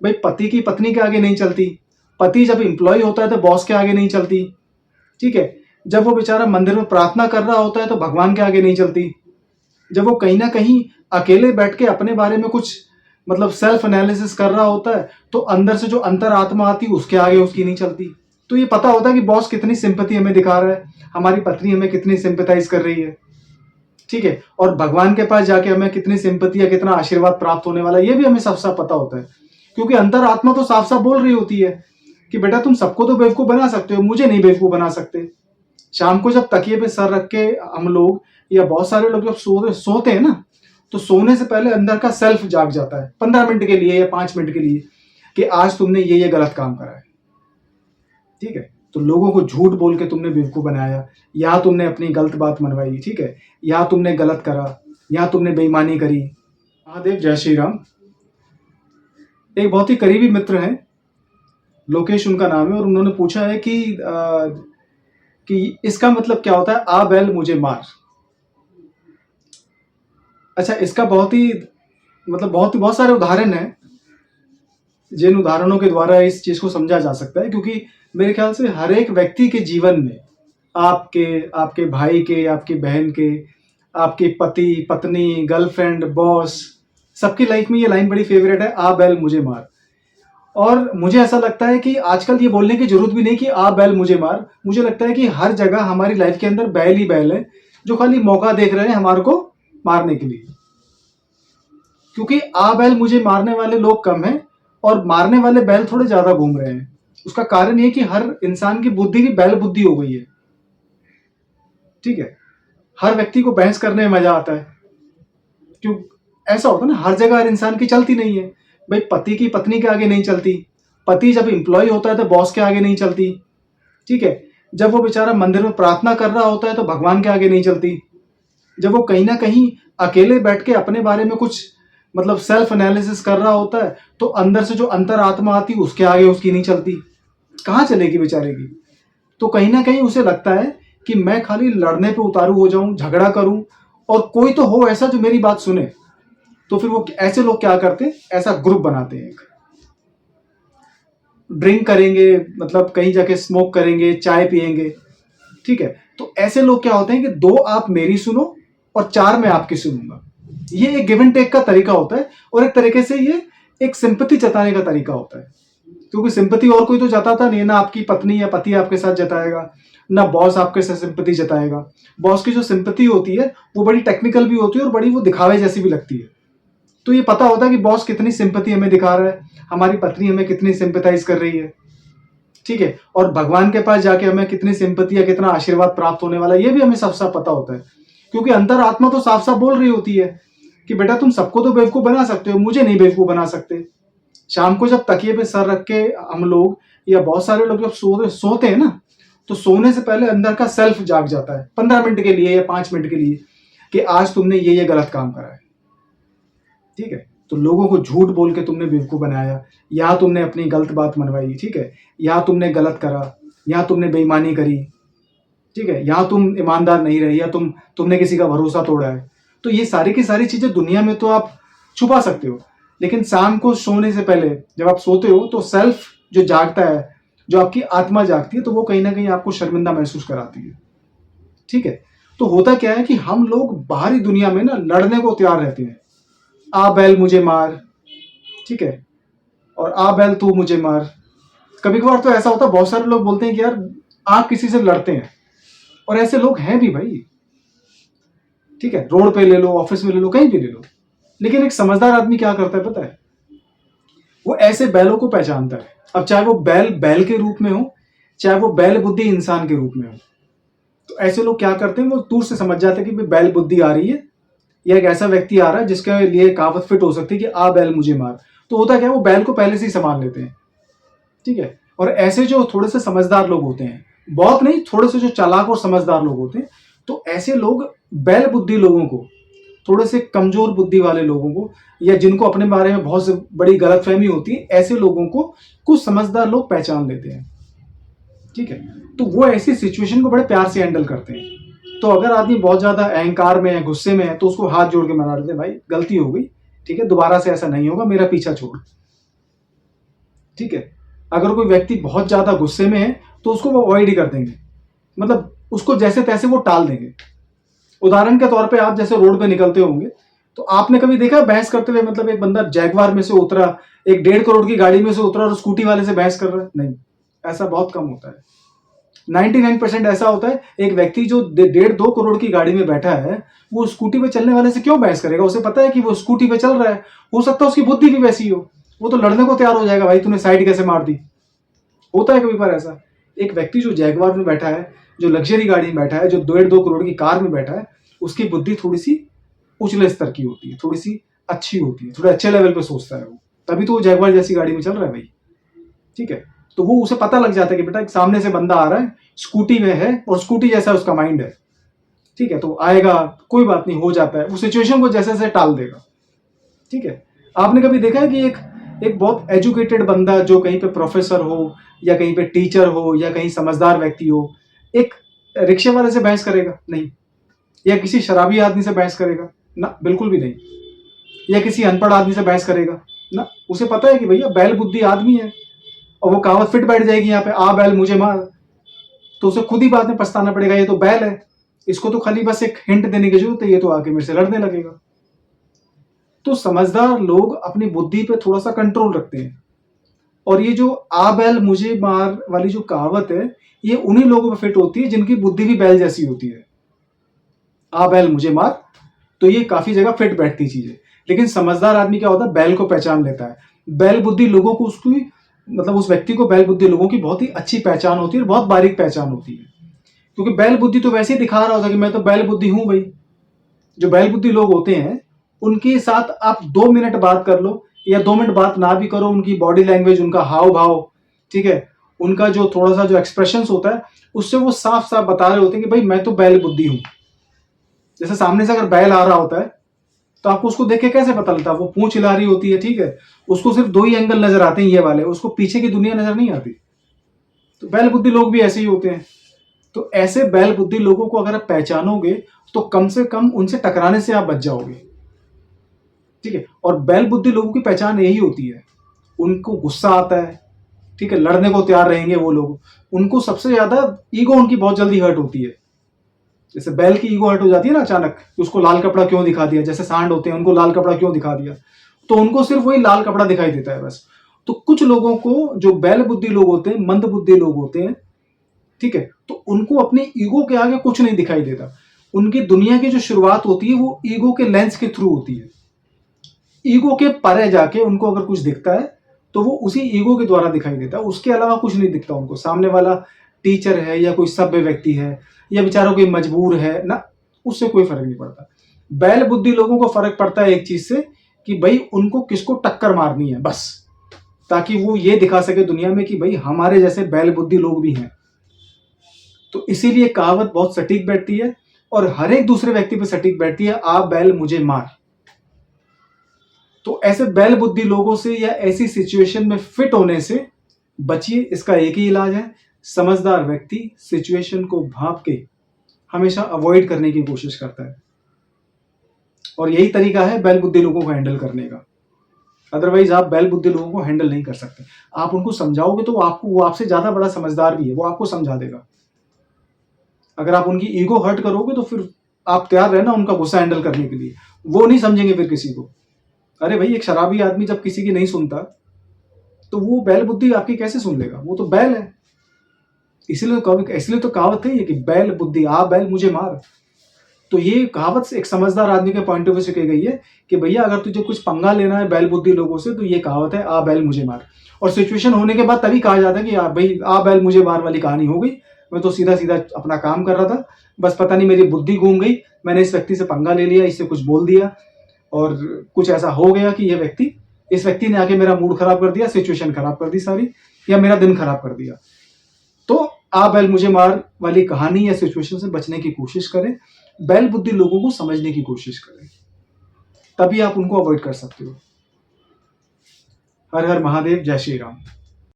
भाई पति की पत्नी के आगे नहीं चलती, पति जब एम्प्लॉय होता है तो बॉस के आगे नहीं चलती, ठीक है। जब वो बेचारा मंदिर में प्रार्थना कर रहा होता है तो भगवान के आगे नहीं चलती। जब वो कहीं ना कहीं अकेले बैठ के अपने बारे में कुछ मतलब सेल्फ एनालिसिस कर रहा होता है तो अंदर से जो अंतर आत्मा आती है उसके आगे उसकी नहीं चलती। तो ये पता होता है कि बॉस कितनी सिंपैथी हमें दिखा रहा है, हमारी पत्नी हमें कितनी सिंपैथाइज कर रही है, ठीक है। और भगवान के पास जाके हमें कितनी सिंपैथी या कितना आशीर्वाद प्राप्त होने वाला है ये भी हमें साफ साफ पता होता है। क्योंकि अंतर आत्मा तो साफ साफ बोल रही होती है कि बेटा तुम सबको तो बेवकूफ बना सकते हो, मुझे नहीं बेवकूफ बना सकते। शाम को जब तकिए पे सर रख के हम लोग या बहुत सारे लोग जब सोते हैं ना, तो सोने से पहले अंदर का सेल्फ जाग जाता है 15 मिनट के लिए या 5 मिनट के लिए कि आज तुमने ये गलत काम करा है, ठीक है। तो लोगों को झूठ बोल के तुमने बेवकूफ बनाया, या तुमने अपनी गलत बात मनवाई, ठीक है, या तुमने गलत करा, या तुमने बेईमानी करी। महादेव, जय श्री राम। एक बहुत ही करीबी मित्र हैं, लोकेश उनका नाम है, और उन्होंने पूछा है कि इसका मतलब क्या होता है आ बैल मुझे मार। अच्छा, इसका बहुत सारे उदाहरण हैं जिन उदाहरणों के द्वारा इस चीज को समझा जा सकता है। क्योंकि मेरे ख्याल से हर एक व्यक्ति के जीवन में आपके आपके भाई के, आपकी बहन के, आपके पति पत्नी, गर्लफ्रेंड, बॉस, सबकी लाइफ में ये लाइन बड़ी फेवरेट है, आ बैल मुझे मार। और मुझे ऐसा लगता है कि आजकल ये बोलने की जरूरत भी नहीं कि आ बैल मुझे मार। मुझे लगता है कि हर जगह हमारी लाइफ के अंदर बैल ही बैल है जो खाली मौका देख रहे हैं हमारे को मारने के लिए। क्योंकि आ बैल मुझे मारने वाले लोग कम हैं और मारने वाले बैल थोड़े ज्यादा घूम रहे हैं। उसका कारण ये कि हर इंसान की बुद्धि की बैल बुद्धि हो गई है, ठीक है। हर व्यक्ति को बहस करने में मजा आता है। क्यों ऐसा होता है ना, हर जगह हर इंसान की चलती नहीं है। भाई पति की पत्नी के आगे नहीं चलती, पति जब एम्प्लॉय होता है तो बॉस के आगे नहीं चलती, ठीक है। जब वो बेचारा मंदिर में प्रार्थना कर रहा होता है तो भगवान के आगे नहीं चलती। जब वो कहीं ना कहीं अकेले बैठ के अपने बारे में कुछ मतलब सेल्फ एनालिसिस कर रहा होता है तो अंदर से जो अंतर आत्मा आती है उसके आगे उसकी नहीं चलती। कहाँ चलेगी बेचारे की। तो कहीं ना कहीं उसे लगता है कि मैं खाली लड़ने पे उतारू हो जाऊं, झगड़ा करूं और कोई तो हो ऐसा जो मेरी बात सुने। तो फिर वो ऐसे लोग क्या करते हैं, ऐसा ग्रुप बनाते हैं, एक ड्रिंक करेंगे, मतलब कहीं जाके स्मोक करेंगे, चाय पिएंगे, ठीक है। तो ऐसे लोग क्या होते हैं कि 2 आप मेरी सुनो और 4 मैं आपकी सुनूंगा। ये एक गिव एंड टेक का तरीका होता है और एक तरीके से ये एक सिंपैथी जताने का तरीका होता है। क्योंकि सिंपैथी और कोई तो जताता नहीं है, ना आपकी पत्नी या पति आपके साथ जताएगा, ना बॉस आपके साथ सिंपैथी जताएगा। बॉस की जो सिंपैथी होती है वो बड़ी टेक्निकल भी होती है और बड़ी वो दिखावे जैसी भी लगती है। तो ये पता होता है कि बॉस कितनी सिंपैथी हमें दिखा रहा है, हमारी पत्नी हमें कितनी सिंपैथाइज कर रही है, ठीक है। और भगवान के पास जाके हमें कितनी सिंपैथी या कितना आशीर्वाद प्राप्त होने वाला है ये भी हमें साफ साफ पता होता है। क्योंकि अंतर आत्मा तो साफ साफ बोल रही होती है कि बेटा तुम सबको तो बेवकूफ बना सकते हो, मुझे नहीं बेवकूफ बना सकते। शाम को जब तकिए पे सर रख के हम लोग या बहुत सारे लोग जब सोते हैं ना, तो सोने से पहले अंदर का सेल्फ जाग जाता है 15 मिनट के लिए या 5 मिनट के लिए कि आज तुमने ये गलत काम करा है, ठीक है। तो लोगों को झूठ बोल के तुमने बेवकूफ बनाया, या तुमने अपनी गलत बात मनवाई, ठीक है, या तुमने गलत करा, या तुमने बेईमानी करी, ठीक है, या तुम ईमानदार नहीं रहे, या तुमने किसी का भरोसा तोड़ा है। तो ये सारी की सारी चीजें दुनिया में तो आप छुपा सकते हो, लेकिन शाम को सोने से पहले जब आप सोते हो तो सेल्फ जो जागता है, जो आपकी आत्मा जागती है, तो वो कहीं ना कहीं आपको शर्मिंदा महसूस कराती है, ठीक है। तो होता क्या है कि हम लोग बाहरी दुनिया में ना लड़ने को तैयार रहते हैं, आ बैल मुझे मार, ठीक है, और आ बैल तू मुझे मार। कभी कभार तो ऐसा होता है, बहुत सारे लोग बोलते हैं कि यार आप किसी से लड़ते हैं, और ऐसे लोग हैं भी भाई, ठीक है। रोड पे ले लो, ऑफिस में ले लो, कहीं भी ले लो। लेकिन एक समझदार आदमी क्या करता है पता है, वो ऐसे बैलों को पहचानता है। अब चाहे वो बैल बैल के रूप में हो, चाहे वो बैल बुद्धि इंसान के रूप में हो, तो ऐसे लोग क्या करते हैं, वो दूर से समझ जाते हैं कि बैल बुद्धि आ रही है या एक ऐसा व्यक्ति आ रहा है जिसके लिए कहावत फिट हो सकती है कि आ बैल मुझे मार। तो होता क्या है, वो बैल को पहले से ही संभाल लेते हैं, ठीक है। और ऐसे जो थोड़े से समझदार लोग होते हैं, बहुत नहीं, थोड़े से जो चालाक और समझदार लोग होते हैं, तो ऐसे लोग बैल बुद्धि लोगों को, थोड़े से कमजोर बुद्धि वाले लोगों को, या जिनको अपने बारे में बहुत बड़ी गलतफहमी होती है, ऐसे लोगों को कुछ समझदार लोग पहचान लेते हैं, ठीक है। तो वो ऐसी सिचुएशन को बड़े प्यार से हैंडल करते हैं। तो अगर आदमी बहुत ज्यादा अहंकार में है, गुस्से में है, तो उसको हाथ जोड़ के मना देते हैं, भाई गलती हो गई, ठीक है, दोबारा से ऐसा नहीं होगा, मेरा पीछा छोड़। ठीक है। अगर कोई व्यक्ति बहुत ज्यादा गुस्से में है तो उसको वो अवॉइड ही कर देंगे, मतलब उसको जैसे तैसे वो टाल देंगे। उदाहरण के तौर पे आप जैसे रोड पे निकलते होंगे तो आपने कभी देखा बहस करते हुए, मतलब एक बंदा जैगवार में से उतरा, एक 1.5 करोड़ की गाड़ी में से उतरा और स्कूटी वाले से बहस कर रहा है? नहीं, ऐसा बहुत कम होता है। 99% ऐसा होता है एक व्यक्ति जो 1.5-2 करोड़ की गाड़ी में बैठा है वो स्कूटी पे चलने वाले से क्यों बहस करेगा? उसे पता है कि वो स्कूटी पे चल रहा है, हो सकता है उसकी बुद्धि भी वैसी हो, वो तो लड़ने को तैयार हो जाएगा, भाई तूने साइड कैसे मार दी। होता है कभी बार ऐसा। एक व्यक्ति जो जैगवार में बैठा है, जो लग्जरी गाड़ी में बैठा है, जो 1.5-2 करोड़ की कार में बैठा है, उसकी बुद्धि थोड़ी सी उछले स्तर की होती है, थोड़ी सी अच्छी होती है, थोड़े अच्छे लेवल पे सोचता है वो, तभी तो वो जैगवार जैसी गाड़ी में चल रहा है भाई। ठीक है, तो वो उसे पता लग जाता है कि बेटा एक सामने से बंदा आ रहा है, स्कूटी में है और स्कूटी जैसा उसका माइंड है। ठीक है, तो आएगा, कोई बात नहीं, हो जाता है, वो सिचुएशन को जैसे जैसे टाल देगा। ठीक है, आपने कभी देखा है कि एक एक बहुत एजुकेटेड बंदा जो कहीं पे प्रोफेसर हो या कहीं पे टीचर हो या कहीं समझदार व्यक्ति हो, एक रिक्शे वाले से बहस करेगा? नहीं। या किसी शराबी आदमी से बहस करेगा? ना, बिल्कुल भी नहीं। या किसी अनपढ़ आदमी से बहस करेगा? ना, उसे पता है कि भैया बैल बुद्धि आदमी है और वो कहावत फिट बैठ जाएगी यहाँ पे, आ बैल मुझे मार, तो उसे खुद ही बाद में पछताना पड़ेगा, ये तो बैल है, इसको तो खाली बस एक हिंट देने की जरूरत है, ये तो आके मेरे से लड़ने लगेगा। तो समझदार लोग अपनी बुद्धि पे थोड़ा सा कंट्रोल रखते हैं, और ये जो आ बैल मुझे मार वाली जो कहावत है, ये उन्हीं लोगों पे फिट होती है जिनकी बुद्धि भी बैल जैसी होती है। आ बैल मुझे मार, तो ये काफी जगह फिट बैठती चीज है। लेकिन समझदार आदमी क्या होता है, बैल को पहचान लेता है। बैल बुद्धि लोगों को, उसकी मतलब उस व्यक्ति को बैल बुद्धि लोगों की बहुत ही अच्छी पहचान होती है और बहुत बारीक पहचान होती है, क्योंकि बैल बुद्धि तो वैसे ही दिखा रहा होता है कि मैं तो बैल बुद्धि हूं भाई। जो बैल बुद्धि लोग होते हैं उनके साथ आप 2 मिनट बात कर लो या 2 मिनट बात ना भी करो, उनकी बॉडी लैंग्वेज, उनका हाव भाव, ठीक है, उनका जो थोड़ा सा जो एक्सप्रेशन होता है, उससे वो साफ साफ बता रहे होते हैं कि भाई मैं तो बैल बुद्धि हूं। जैसे सामने से अगर बैल आ रहा होता है तो आपको उसको देख के कैसे पता लगता है? वो पूंछ हिला रही होती है, ठीक है, उसको सिर्फ 2 ही एंगल नजर आते हैं, ये वाले, उसको पीछे की दुनिया नजर नहीं आती। तो बैल बुद्धि लोग भी ऐसे ही होते हैं। तो ऐसे बैल बुद्धि लोगों को अगर आप पहचानोगे तो कम से कम उनसे टकराने से आप बच जाओगे। ठीक है, और बैल बुद्धि लोगों की पहचान यही होती है, उनको गुस्सा आता है, ठीक है, लड़ने को तैयार रहेंगे वो लोग, उनको सबसे ज्यादा ईगो उनकी बहुत जल्दी हर्ट होती है। जैसे बैल की ईगो हर्ट हो जाती है ना अचानक, कि उसको लाल कपड़ा क्यों दिखा दिया, जैसे सांड होते हैं उनको लाल कपड़ा क्यों दिखा दिया, तो उनको सिर्फ वही लाल कपड़ा दिखाई देता है बस। तो कुछ लोगों को, जो बैल बुद्धि लोग होते हैं, मंद बुद्धि लोग होते हैं, ठीक है, तो उनको अपने ईगो के आगे कुछ नहीं दिखाई देता। उनकी दुनिया की जो शुरुआत होती है वो ईगो के लेंस के थ्रू होती है। ईगो के परे जाके उनको अगर कुछ दिखता है तो वो उसी ईगो के द्वारा दिखाई देता है, उसके अलावा कुछ नहीं दिखता उनको। सामने वाला टीचर है या कोई सभ्य व्यक्ति है या बेचारा कोई मजबूर है ना, उससे कोई फर्क नहीं पड़ता। बैल बुद्धि लोगों को फर्क पड़ता है एक चीज से, कि भाई उनको किसको टक्कर मारनी है बस, ताकि वो ये दिखा सके दुनिया में कि भाई हमारे जैसे बैल बुद्धि लोग भी हैं। तो इसीलिए कहावत बहुत सटीक बैठती है और हर एक दूसरे व्यक्ति पे सटीक बैठती है, आ बैल मुझे मार। तो ऐसे बैल बुद्धि लोगों से या ऐसी सिचुएशन में फिट होने से बचिए। इसका एक ही इलाज है, समझदार व्यक्ति सिचुएशन को भांप के हमेशा अवॉइड करने की कोशिश करता है, और यही तरीका है बैल बुद्धि लोगों को हैंडल करने का। अदरवाइज आप बैल बुद्धि लोगों को हैंडल नहीं कर सकते। आप उनको समझाओगे तो वो आपसे ज्यादा बड़ा समझदार भी है, वो आपको समझा देगा। अगर आप उनकी ईगो हर्ट करोगे तो फिर आप तैयार रहना उनका गुस्सा हैंडल करने के लिए, वो नहीं समझेंगे फिर किसी को। अरे भाई, एक शराबी आदमी जब किसी की नहीं सुनता तो वो बैल बुद्धि आपकी कैसे सुन लेगा? वो तो बैल है। इसलिए तो कहावत है ये कि बैल बुद्धि, आ बैल मुझे मार। तो ये कहावत एक समझदार आदमी के पॉइंट ऑफ व्यू से कही गई है कि भैया अगर तुझे कुछ पंगा लेना है बैल बुद्धि लोगों से तो ये कहावत है, आ बैल मुझे मार। और सिचुएशन होने के बाद तभी कहा जाता है कि यार भाई आ बैल मुझे मार वाली कहानी हो गई, मैं तो सीधा सीधा अपना काम कर रहा था, बस पता नहीं मेरी बुद्धि घूम गई, मैंने इस व्यक्ति से पंगा ले लिया, इससे कुछ बोल दिया और कुछ ऐसा हो गया कि इस व्यक्ति ने आके मेरा मूड खराब कर दिया, सिचुएशन खराब कर दी सारी, या मेरा दिन खराब कर दिया। तो आ बैल मुझे मार वाली कहानी या सिचुएशन से बचने की कोशिश करें, बैल बुद्धि लोगों को समझने की कोशिश करें, तभी आप उनको अवॉइड कर सकते हो। हर हर महादेव, जय श्री राम।